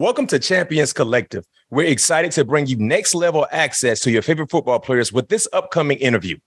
Welcome to Champions Collective. We're excited to bring you next level access to your favorite football players with this upcoming interview.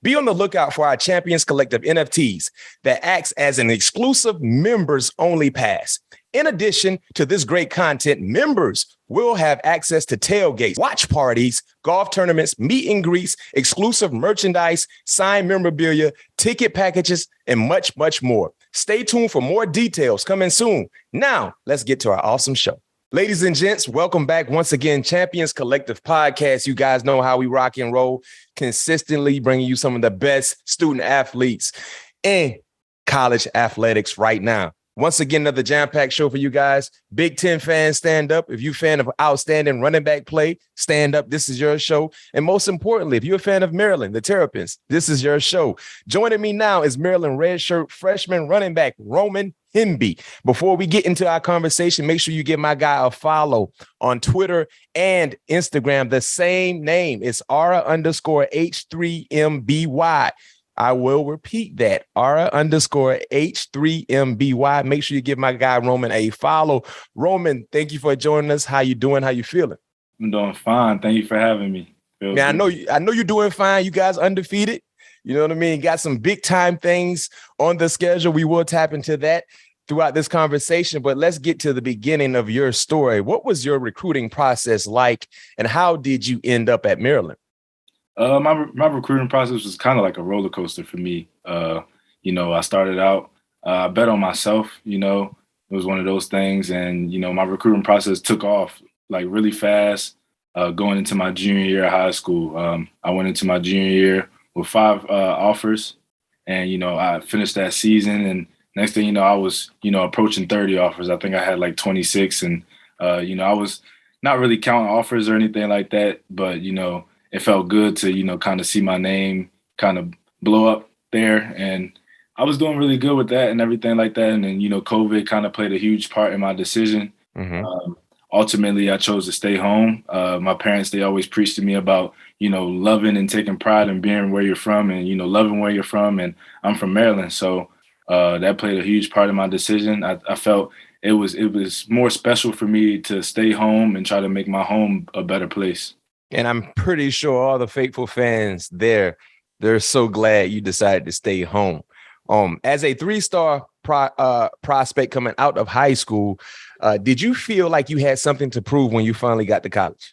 Be on the lookout for our Champions Collective NFTs that acts as an exclusive members only pass. In addition to this great content, members will have access to tailgates, watch parties, golf tournaments, meet and greets, exclusive merchandise, signed memorabilia, ticket packages, and much, much more. Stay tuned for more details coming soon. Now, let's get to our awesome show. Ladies and gents, welcome back once again, Champions Collective Podcast. You guys know how we rock and roll, consistently bringing you some of the best student athletes in college athletics right now. Once again, another jam-packed show for you guys. Big Ten fans, stand up. If you're a fan of outstanding running back play, stand up. This is your show. And most importantly, if you're a fan of Maryland, the Terrapins, this is your show. Joining me now is Maryland redshirt freshman running back Roman Hemby. Before we get into our conversation, make sure you give my guy a follow on Twitter and Instagram. The same name. It's Ara_H3MBY. I will repeat that, Ara_H3MBY. Make sure you give my guy Roman a follow. Roman, thank you for joining us. How you doing? How you feeling? I'm doing fine. Thank you for having me. I know you're doing fine. You guys undefeated. You know what I mean? Got some big time things on the schedule. We will tap into that throughout this conversation, but let's get to the beginning of your story. What was your recruiting process like, and how did you end up at Maryland? My recruiting process was kind of like a roller coaster for me. I started out, I bet on myself, it was one of those things. And, my recruiting process took off like really fast going into my junior year of high school. I went into my junior year with 5 offers, and, I finished that season. And next thing you know, I was, approaching 30 offers. I think I had like 26. And, I was not really counting offers or anything like that, but, it felt good to, kind of see my name kind of blow up there. And I was doing really good with that and everything like that. And then, COVID kind of played a huge part in my decision. Mm-hmm. Ultimately, I chose to stay home. My parents, they always preached to me about, loving and taking pride in being where you're from and, loving where you're from. And I'm from Maryland. So that played a huge part in my decision. I felt it was more special for me to stay home and try to make my home a better place. And I'm pretty sure all the faithful fans there, they're so glad you decided to stay home. As a 3-star prospect coming out of high school, did you feel like you had something to prove when you finally got to college?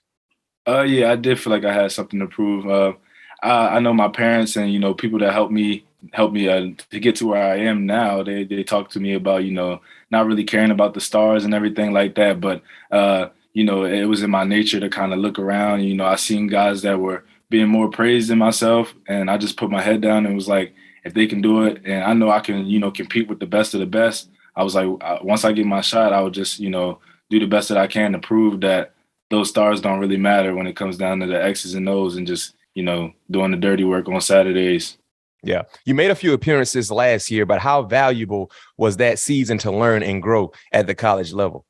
Yeah, I did feel like I had something to prove. I know my parents and, people that helped me to get to where I am now. They talk to me about, not really caring about the stars and everything like that. But, it was in my nature to kind of look around. I seen guys that were being more praised than myself. And I just put my head down and was like, if they can do it and I know I can, compete with the best of the best, I was like, once I get my shot, I would just, do the best that I can to prove that those stars don't really matter when it comes down to the X's and O's and just, doing the dirty work on Saturdays. Yeah. You made a few appearances last year, but how valuable was that season to learn and grow at the college level?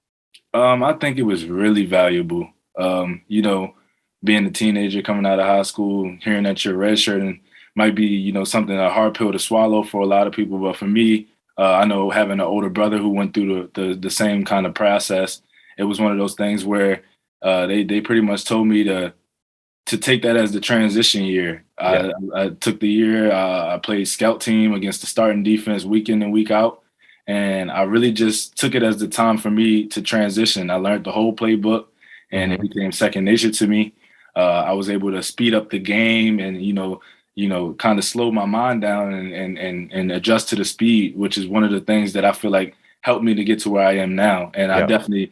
I think it was really valuable. Being a teenager coming out of high school, hearing that you're redshirting might be, something, a hard pill to swallow for a lot of people. But for me, I know having an older brother who went through the same kind of process, it was one of those things where they pretty much told me to take that as the transition year. Yeah. I took the year, I played scout team against the starting defense week in and week out. And I really just took it as the time for me to transition. I learned the whole playbook and it became second nature to me. I was able to speed up the game and, kind of slow my mind down and adjust to the speed, which is one of the things that I feel like helped me to get to where I am now. And I definitely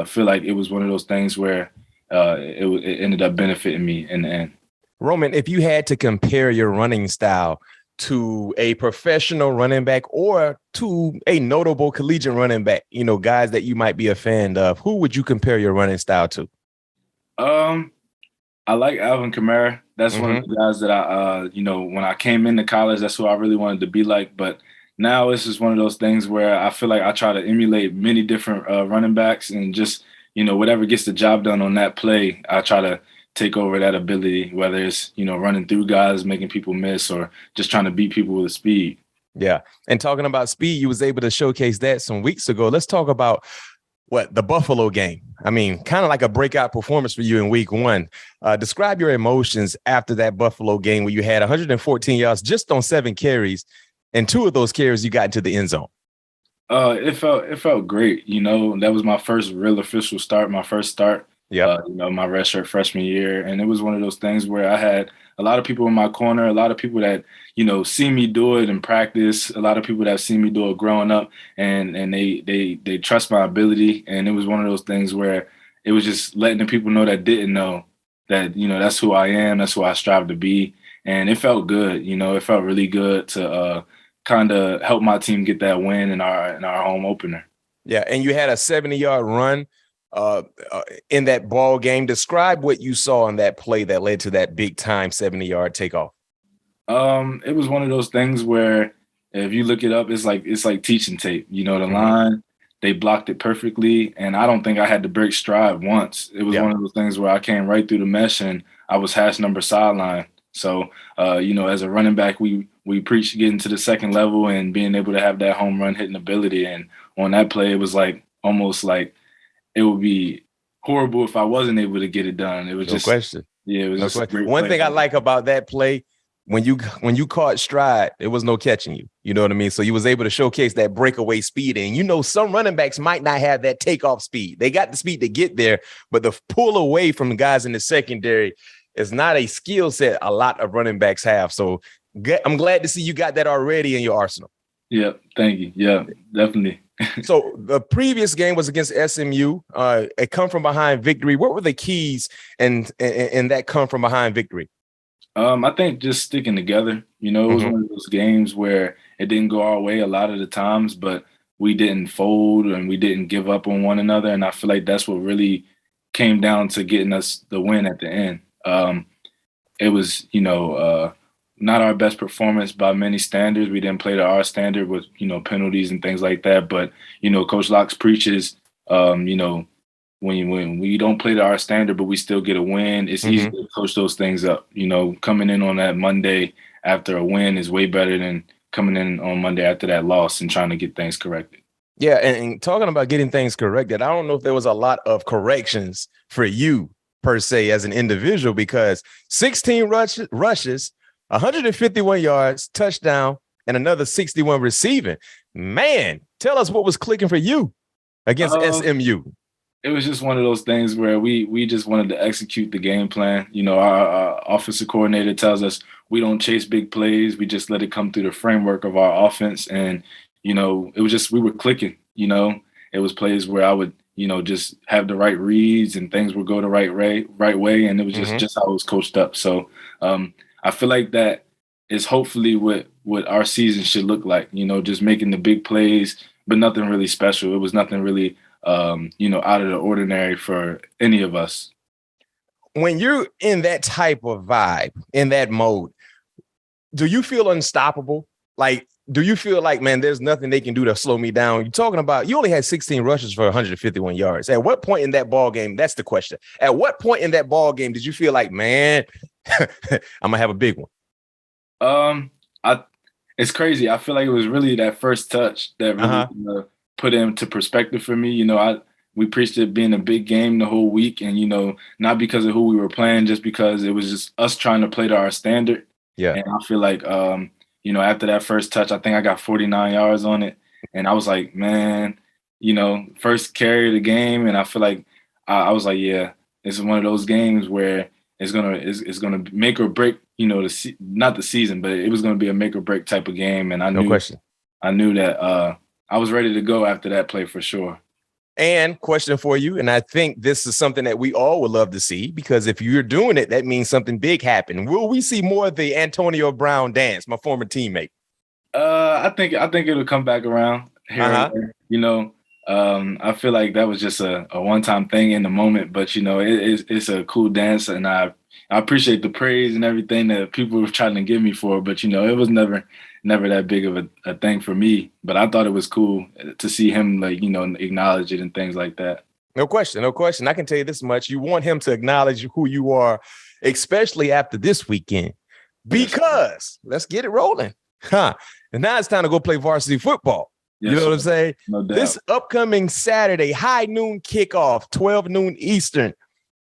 feel like it was one of those things where it ended up benefiting me in the end. Roman, if you had to compare your running style to a professional running back or to a notable collegiate running back, guys that you might be a fan of, who would you compare your running style to? I like Alvin Kamara. That's one of the guys that I, when I came into college, that's who I really wanted to be like. But now it's just one of those things where I feel like I try to emulate many different running backs and just, whatever gets the job done on that play, I try to take over that ability, whether it's, running through guys, making people miss, or just trying to beat people with speed. Yeah. And talking about speed, you was able to showcase that some weeks ago. Let's talk about the Buffalo game. I mean, kind of like a breakout performance for you in week one. Describe your emotions after that Buffalo game where you had 114 yards just on 7 carries, and 2 of those carries you got into the end zone. It felt great. That was my first real official start, my first start. Yeah. My redshirt freshman year, and it was one of those things where I had a lot of people in my corner, a lot of people that see me do it in practice, a lot of people that see me do it growing up, and they trust my ability. And it was one of those things where it was just letting the people know that didn't know that that's who I am, that's who I strive to be, and it felt good. It felt really good to kind of help my team get that win in our home opener. Yeah, and you had a 70-yard run in that ball game. Describe what you saw in that play that led to that big time 70-yard takeoff. It was one of those things where if you look it up, it's like teaching tape. The line, they blocked it perfectly, and I don't think I had to break stride once. It was one of those things where I came right through the mesh and I was hash number sideline. So, as a running back, we preach getting to the second level and being able to have that home run hitting ability. And on that play, it was almost like it would be horrible if I wasn't able to get it done. It was no question. Yeah, it was just a great one play. Thing I like about that play, when you caught stride, there was no catching you. You know what I mean? So you was able to showcase that breakaway speed. And some running backs might not have that takeoff speed. They got the speed to get there, but the pull away from the guys in the secondary is not a skill set a lot of running backs have. So I'm glad to see you got that already in your arsenal. Yeah, thank you. Yeah, definitely. So the previous game was against SMU, a come from behind victory. What were the keys in that come from behind victory? I think just sticking together. It was one of those games where it didn't go our way a lot of the times, but we didn't fold and we didn't give up on one another. And I feel like that's what really came down to getting us the win at the end. It was, not our best performance by many standards. We didn't play to our standard with, penalties and things like that. But, Coach Locke preaches, when we don't play to our standard, but we still get a win, it's easy to coach those things up. Coming in on that Monday after a win is way better than coming in on Monday after that loss and trying to get things corrected. Yeah, and talking about getting things corrected, I don't know if there was a lot of corrections for you per se as an individual, because 16 rushes, 151 yards, touchdown, and another 61 receiving. Man, tell us what was clicking for you against SMU. It was just one of those things where we just wanted to execute the game plan. Our offensive coordinator tells us we don't chase big plays. We just let it come through the framework of our offense. And, it was just we were clicking. It was plays where I would, just have the right reads and things would go the right way. And it was just how it was coached up. So I feel like that is hopefully what our season should look like, just making the big plays, but nothing really special. It was nothing really, out of the ordinary for any of us. When you're in that type of vibe, in that mode, do you feel unstoppable? Like, do you feel like, man, there's nothing they can do to slow me down? You're talking about you only had 16 rushes for 151 yards. At what point in that ball game? That's the question. At what point in that ball game did you feel like, man, I'm gonna have a big one? It's crazy. I feel like it was really that first touch that really put into perspective for me. We preached it being a big game the whole week, and not because of who we were playing, just because it was just us trying to play to our standard. Yeah. And I feel like after that first touch, I think I got 49 yards on it, and I was like, man, first carry of the game, and I feel like I was like, yeah, this is one of those games where it's gonna make or break, not the season, but it was gonna be a make or break type of game. And I knew that I was ready to go after that play for sure. And question for you, and I think this is something that we all would love to see, because if you're doing it, that means something big happened. Will we see more of the Antonio Brown dance, my former teammate? I think it'll come back around here and there. I feel like that was just a one-time thing in the moment, but it's a cool dance, and I appreciate the praise and everything that people were trying to give me for, but it was never that big of a thing for me. But I thought it was cool to see him acknowledge it and things like that. No question. I can tell you this much: you want him to acknowledge who you are, especially after this weekend, because let's get it rolling, And now it's time to go play varsity football. You know what I'm saying? No doubt. This upcoming Saturday, high noon kickoff, 12 noon Eastern,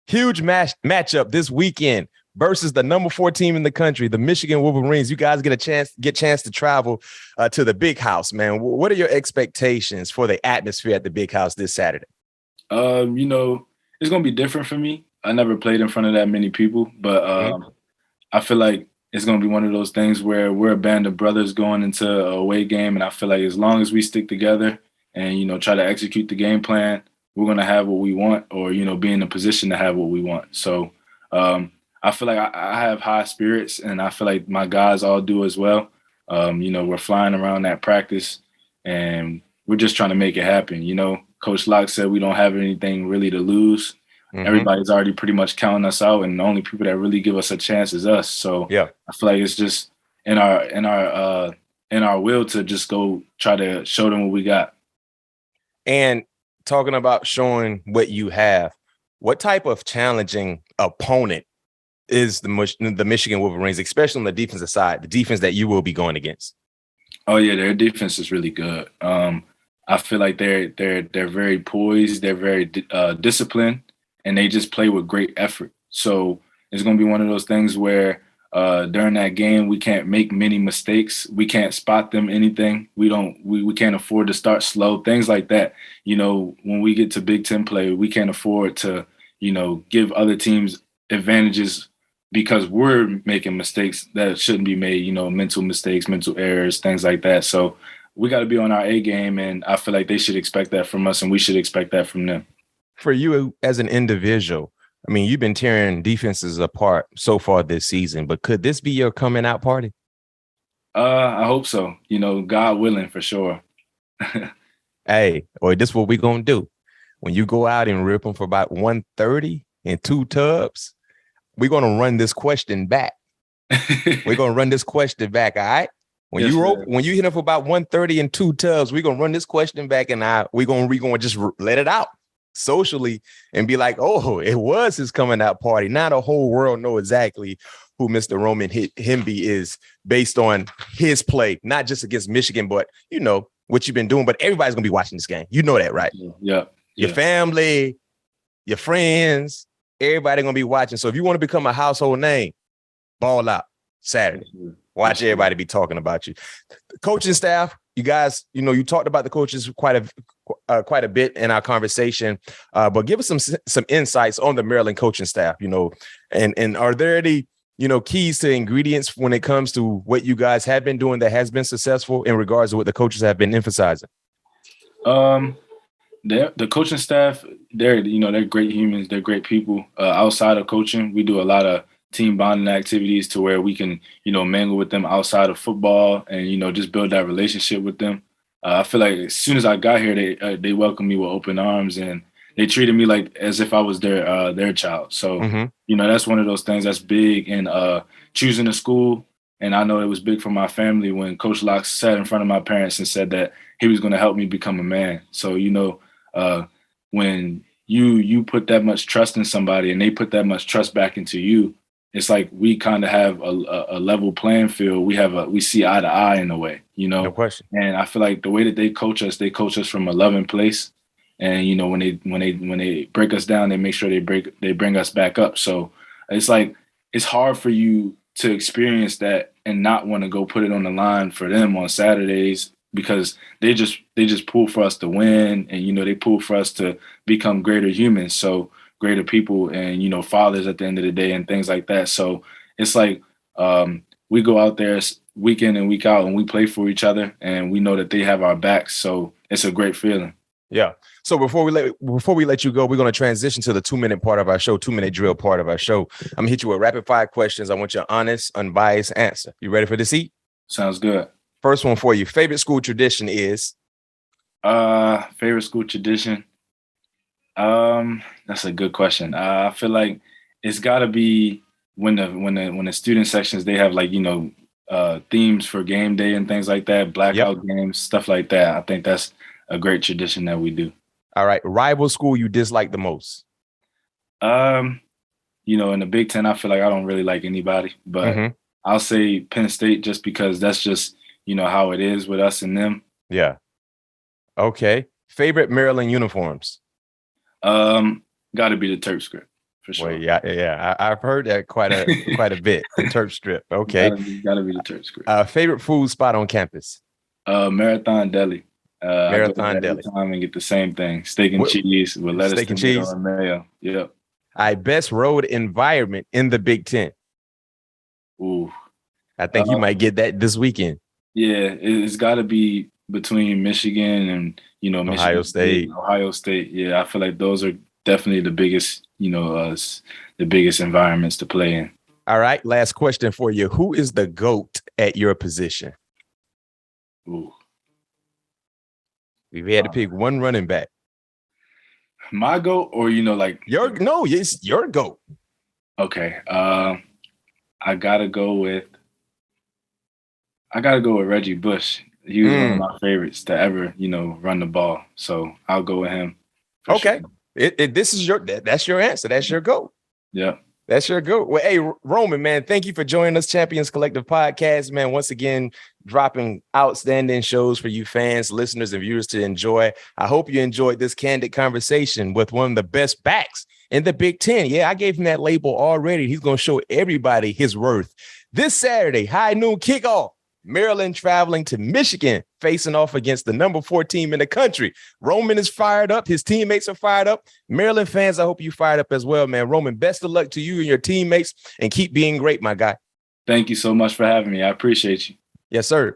huge matchup this weekend versus the number 4 team in the country, the Michigan Wolverines. You guys get a chance to travel to the Big House, man. What are your expectations for the atmosphere at the Big House this Saturday? You know, it's gonna be different for me. I never played in front of that many people, but I feel like it's going to be one of those things where we're a band of brothers going into a away game. And I feel like as long as we stick together and, you know, try to execute the game plan, we're going to have what we want or, you know, be in a position to have what we want. So I feel like I have high spirits and I feel like my guys all do as well. You know, we're flying around that practice and we're just trying to make it happen. You know, Coach Locke said we don't have anything really to lose. Mm-hmm. Everybody's already pretty much counting us out, and the only people that really give us a chance is us. So yeah, I feel like it's just in our will to just go try to show them what we got. And talking about showing what you have, what type of challenging opponent is the Michigan Wolverines, especially on the defensive side, the defense that you will be going against? Oh yeah, their defense is really good. I feel like they're very poised, they're very disciplined. And they just play with great effort. So it's going to be one of those things where during that game, we can't make many mistakes. We can't spot them anything. We can't afford to start slow, things like that. You know, when we get to Big Ten play, we can't afford to, you know, give other teams advantages because we're making mistakes that shouldn't be made, you know, mental mistakes, mental errors, things like that. So we got to be on our A game. And I feel like they should expect that from us and we should expect that from them. For you as an individual, I mean, you've been tearing defenses apart so far this season, but could this be your coming out party? I hope so. You know, God willing, for sure. Hey, or this is what we're going to do. When you go out and rip them for about 130 and 2 tubs, we're going to run this question back. We're going to run this question back, all right? When you hit them for about 130 and 2 tubs, we're going to run this question back and we're going to just let it out socially and be like, oh, it was his coming out party. Now the whole world know exactly who Mr. Roman Hemby is based on his play, not just against Michigan, but you know what you've been doing. But everybody's gonna be watching this game. You know that, right? Yeah. Your family, your friends, everybody gonna be watching. So if you want to become a household name, ball out Saturday. Watch everybody be talking about you. The coaching staff, you guys, you know, you talked about the coaches quite a bit in our conversation, but give us some insights on the Maryland coaching staff, you know, and are there any, you know, keys to ingredients when it comes to what you guys have been doing that has been successful in regards to what the coaches have been emphasizing? The coaching staff, they're great humans. They're great people. Outside of coaching, we do a lot of team bonding activities to where we can, you know, mingle with them outside of football and, you know, just build that relationship with them. I feel like as soon as I got here, they welcomed me with open arms and they treated me like as if I was their child. So, you know, that's one of those things that's big in choosing a school. And I know it was big for my family when Coach Locke sat in front of my parents and said that he was going to help me become a man. So, you know, when you put that much trust in somebody and they put that much trust back into you, it's like we kind of have a level playing field. We see eye to eye in a way, you know. No question. And I feel like the way that they coach us from a loving place. And you know, when they break us down, they make sure they bring us back up. So it's like it's hard for you to experience that and not want to go put it on the line for them on Saturdays because they just pull for us to win, and you know they pull for us to become greater humans. So greater people and, you know, fathers at the end of the day and things like that. So it's like we go out there week in and week out and we play for each other and we know that they have our backs. So it's a great feeling. Yeah. So before we let you go, we're going to transition to the 2-minute part of our show, 2-minute drill part of our show. I'm going to hit you with rapid fire questions. I want your honest, unbiased answer. You ready for this, Eat? Sounds good. First one for you. Favorite school tradition is? Favorite school tradition? That's a good question. I feel like it's got to be when the student sections, they have like, you know, themes for game day and things like that, blackout games, stuff like that. I think that's a great tradition that we do. All right. Rival school you dislike the most? You know, in the Big Ten, I feel like I don't really like anybody, but I'll say Penn State just because that's just, you know, how it is with us and them. Yeah. Okay. Favorite Maryland uniforms? Got to be the Terp script for sure. Well, yeah. I've heard that quite a bit. The Terp strip. Okay. Gotta be the Terp script. Favorite food spot on campus? Marathon Deli. Marathon I go there Deli. every time and get the same thing: steak and cheese with lettuce, steak and cheese, and mayo. Yep. All right. Best road environment in the Big Ten. Ooh. I think you might get that this weekend. Yeah, it's got to be between Michigan and Ohio State. Ohio State. Yeah, I feel like those are definitely the biggest, the biggest environments to play in. All right, last question for you. Who is the GOAT at your position? Ooh. If you had to pick one running back. My GOAT, or it's your GOAT. Okay. I gotta go with Reggie Bush. He was one of my favorites to ever, run the ball. So I'll go with him. Okay. Sure. That's your answer. That's your GOAT. Yeah. That's your GOAT. Well, hey, Roman, man, thank you for joining us, Champions Collective Podcast, man. Once again, dropping outstanding shows for you fans, listeners, and viewers to enjoy. I hope you enjoyed this candid conversation with one of the best backs in the Big Ten. Yeah, I gave him that label already. He's going to show everybody his worth. This Saturday, high noon kickoff, Maryland traveling to Michigan, facing off against the number 4 team in the country. Roman is fired up. His teammates are fired up. Maryland fans, I hope you fired up as well, man. Roman, best of luck to you and your teammates, and keep being great, my guy. Thank you so much for having me. I appreciate you. Yes, sir.